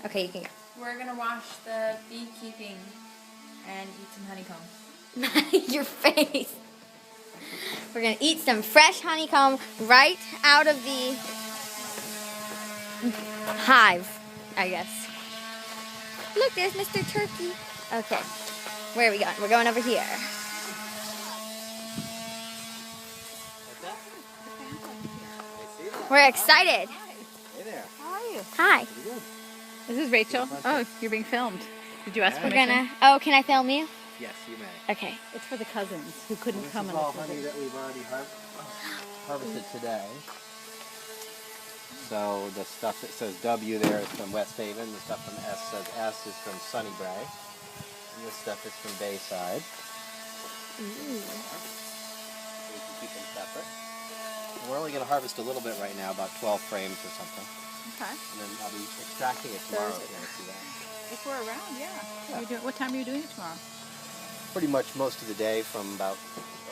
Okay, you can go. We're gonna wash the beekeeping and eat some honeycomb. Your face. We're gonna eat some fresh honeycomb right out of the hive, I guess. Look, there's Mr. Turkey. Okay, where are we going? We're going over here. We're excited. Hey there. How are you? Hi. This is Rachel. Oh, you're being filmed. Did you ask We're permission? gonna. Oh, can I film you? Yes, you may. Okay. It's for the cousins who couldn't This come is on all the honey visit. that we've already harvested today. So the stuff that says W there is from West Haven. The stuff from S says S is from Sunnybray. And this stuff is from Bayside. Ooh. We can keep them separate. And we're only going to harvest a little bit right now, about 12 frames or something. Okay. And then I'll be extracting it tomorrow if you want to see that. If we're around, yeah. What time are you doing it tomorrow? Pretty much most of the day from about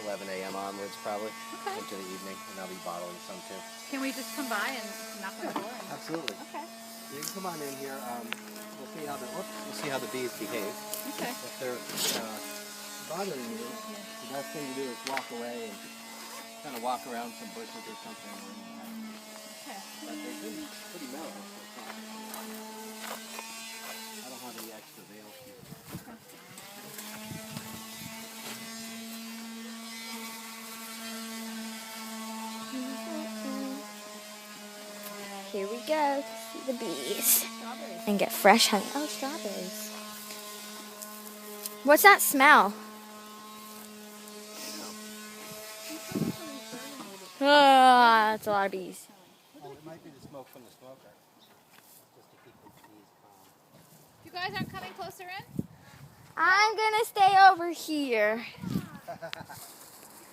11 a.m. onwards probably Okay. into the evening. And I'll be bottling some too. Can we just come by and knock on the door? Absolutely. Okay. You can come on in here. We'll see how the bees behave. Okay. If they're bothering you, the best thing to do is walk away and kind of walk around some bushes or something. Okay. But they've been pretty mellow so far. I don't have any extra veils here. Here we go to see the bees Strawberries. and get fresh honey. Oh, strawberries. What's that smell? Ah, that's a lot of bees. Oh, it might be the smoke from the smoker. Just to keep the bees calm. You guys aren't coming closer in? I'm gonna stay over here.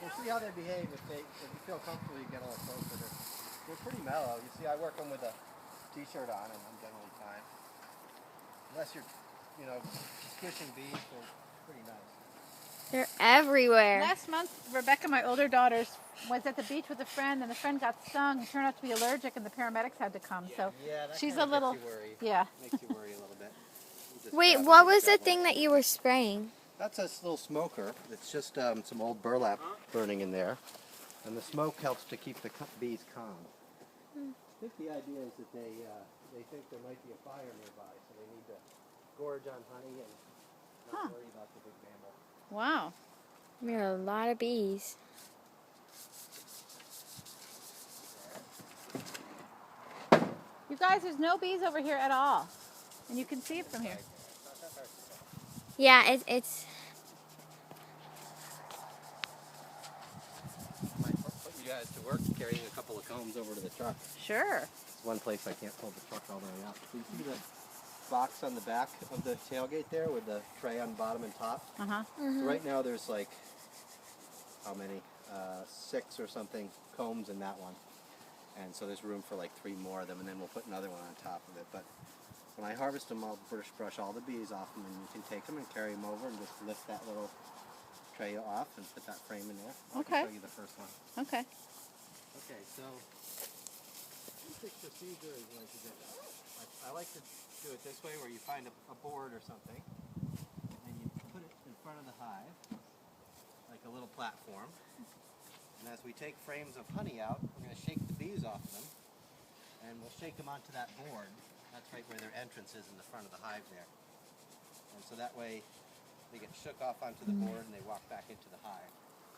We'll see how they behave. If you feel comfortable, you get a little closer. They're pretty mellow. You see, I work them with a t-shirt on, and I'm generally fine. Unless you're, squishing bees, they're pretty nice. They're everywhere. Last month, Rebecca, my older daughter, was at the beach with a friend, and the friend got stung and turned out to be allergic, and the paramedics had to come. So Yeah, that she's kinda a little, makes you worry. yeah. Makes you worry a little bit. You just Wait, grab it what and was grab the thing one. that you were spraying? That's a little smoker. It's just some old burlap burning in there. And the smoke helps to keep the bees calm. I think the idea is that they think there might be a fire nearby, so they need to gorge on honey and not worry about the big mammal. Wow. There are a lot of bees. You guys, there's no bees over here at all. And you can see it from here. Not that hard to tell. Yeah, it's. Might put you guys to work carrying a couple of combs over to the truck. Sure. It's one place I can't pull the truck all the way up. So you see the box on the back of the tailgate there with the tray on bottom and top? Uh-huh. So right now there's like, how many? 6 or something combs in that one. And so there's room for like 3 more of them, and then we'll put another one on top of it. But when I harvest them, I'll brush all the bees off them, and you can take them and carry them over and just lift that little tray off and put that frame in there. Okay. I'll show you the first one. Okay. Okay, so basic procedure is like this. I like to do it this way, where you find a board or something, and you put it in front of the hive, like a little platform. And as we take frames of honey out, we're going to shake the bees off them, and we'll shake them onto that board. That's right where their entrance is in the front of the hive there. And so that way they get shook off onto the board and they walk back into the hive.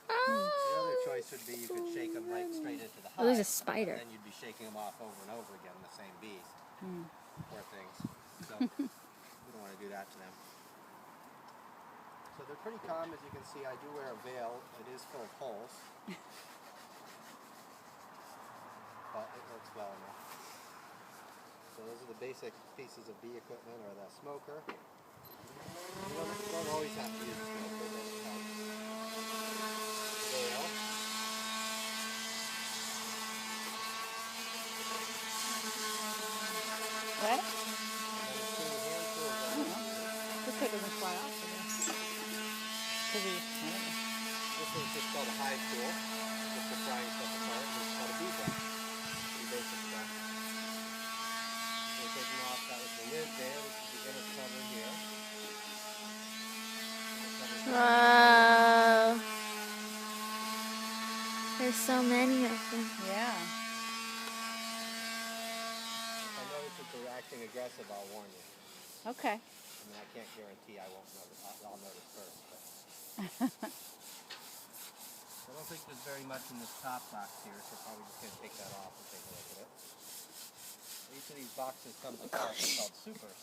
The other choice would be you could shake them right straight into the hive. Oh, there's a spider. And then you'd be shaking them off over and over again, the same bees. Poor things. So we don't want to do that to them. So they're pretty calm, as you can see. I do wear a veil. It is full of holes. But it works well enough. So those are the basic pieces of bee equipment, or the smoker. You don't always have to use a smoker, but it helps. Veil. What? And then 2 hand tools on the This guy doesn't fly off. I don't know. This one's just called a hive tool, just for prying stuff apart. And it's called a bee brush. Pretty basic stuff. So taking off, that was the lid there. Wow. There's so many of them. Yeah. If I notice that they're acting aggressive, I'll warn you. Okay. I mean, I can't guarantee I won't notice. I'll notice first. But I don't think there's very much in this top box here, so probably just going to take that off and take a look at it. Each of these boxes comes with something called supers.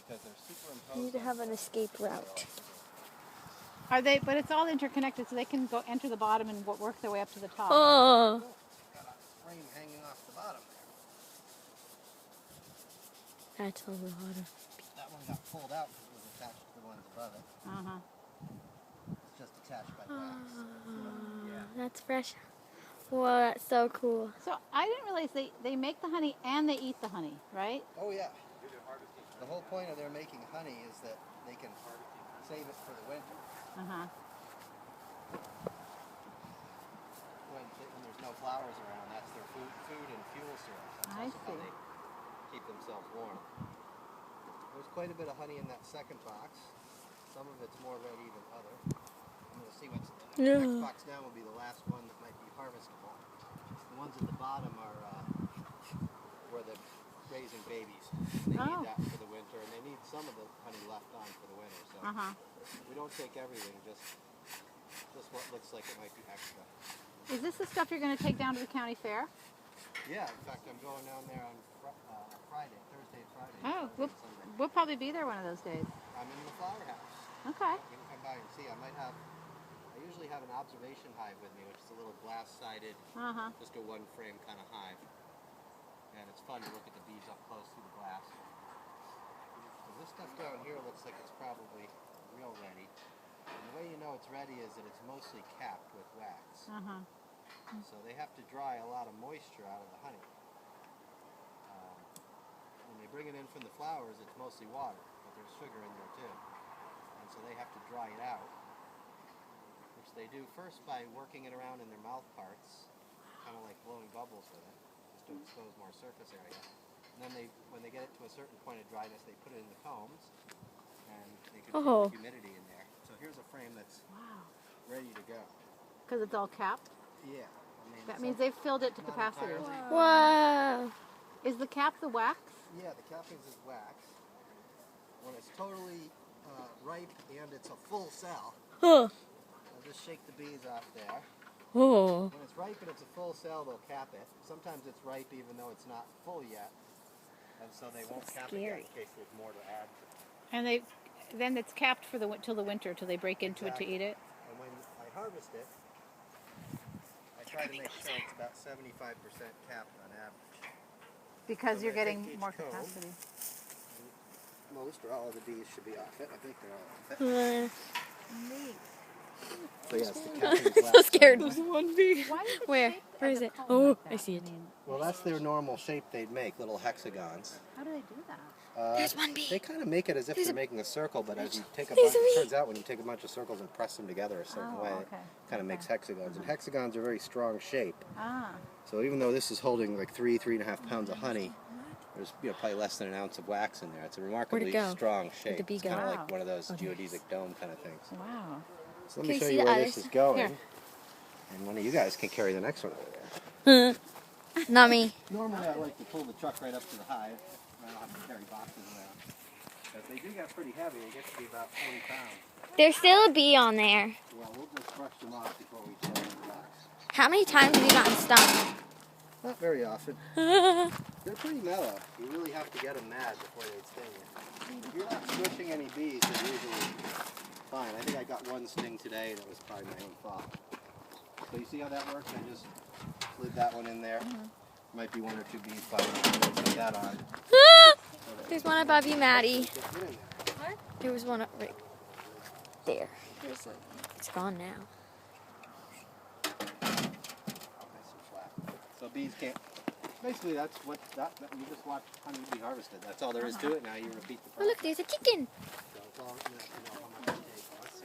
Because they're superimposed. I need to have an escape route. Are they? But it's all interconnected, so they can go enter the bottom and work their way up to the top. Oh. Got a frame hanging off the bottom there. That's a lot of. That one got pulled out because it was attached to the ones above it. It's just attached by wax. Yeah. That's fresh. Whoa, that's so cool. So I didn't realize they make the honey and they eat the honey, right? Oh yeah. The whole point of their making honey is that they can save it for the winter. When there's no flowers around, that's their food and fuel source. That's also how they keep themselves warm. There's quite a bit of honey in that second box. Some of it's more ready than other. I'm going to see what's in the next box down will be the last one that might be harvestable. The ones at the bottom are where they're raising babies. They need that for the winter, and they need some of the honey left on for the winter. So we don't take everything, just what looks like it might be extra. Is this the stuff you're going to take down to the county fair? Yeah, in fact, I'm going down there on Friday, Thursday and Friday. Oh, Saturday and Sunday. we'll probably be there one of those days. I'm in the flower house. Okay. You can come by and see. I usually have an observation hive with me, which is a little glass-sided, just a one-frame kind of hive. And it's fun to look at the bees up close through the glass. So this stuff down here looks like it's probably real ready. And the way you know it's ready is that it's mostly capped with wax. So they have to dry a lot of moisture out of the honey. When they bring it in from the flowers, it's mostly water, but there's sugar in there too. And so they have to dry it out, which they do first by working it around in their mouth parts, kind of like blowing bubbles with it, just to expose more surface area. And then when they get it to a certain point of dryness, they put it in the combs, and they control the humidity in there. So here's a frame that's ready to go. Because it's all capped? Yeah. That means they've filled it to capacity. Wow. Is the cap the wax? Yeah, the cappings is wax. When it's totally ripe and it's a full cell, I'll just shake the bees off there. Oh. When it's ripe and it's a full cell, they'll cap it. Sometimes it's ripe even though it's not full yet, and so they won't cap it yet in case there's more to add. And then it's capped for till the winter, till they break into it to eat it. And when I harvest it, I try to make sure it's about 75% capped on average. Because So you're I'm gonna getting take each more comb. capacity. Most or all of the bees should be off it. I think they're all off it. So yes, the capping's So scared. One bee. Why is it Where? shaped Where as is a it? cone Oh, like that? I see it. Well, that's their normal shape they'd make, little hexagons. How do they do that? There's one bee. They kind of make it as if they're making a circle, but as you take a There's bunch, a it bee. turns out when you take a bunch of circles and press them together a certain way, okay. it kind of makes hexagons. And hexagons are a very strong shape. Ah. So even though this is holding like 3.5 pounds of honey, there's probably less than an ounce of wax in there. It's a remarkably go? strong shape. the bee It's kind of go? like one of those Oh, there it geodesic dome kind of things. Wow. So let Can me you show see you the where others? this is going. Here. And one of you guys can carry the next one over there. Not me. Normally I like to pull the truck right up to the hive. I don't have to carry boxes around. But they do get pretty heavy. They get to be about 40 pounds. There's still a bee on there. Well, we'll just brush them off before we carry the box. How many times have you gotten stung? Not very often. They're pretty mellow. You really have to get them mad before they sting you. If you're not squishing any bees, they're usually fine. I think I got one sting today that was probably my own fault. So you see how that works? I just slid that one in there. Might be one or two bees biting. Put that on. There's one above you, Maddie. Get in there. There was one up right there. It's gone now. Nice and flat. So bees can't. Basically, that's what you just watch honey be harvested. That's all there is to it. Now you repeat the Oh, look, there's a chicken. So it's all, you have to know how much it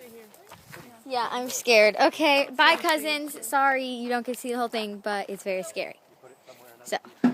takes. Yeah, I'm scared. Okay, bye, cousins. Sorry you don't get to see the whole thing, but it's very scary. Put it somewhere So.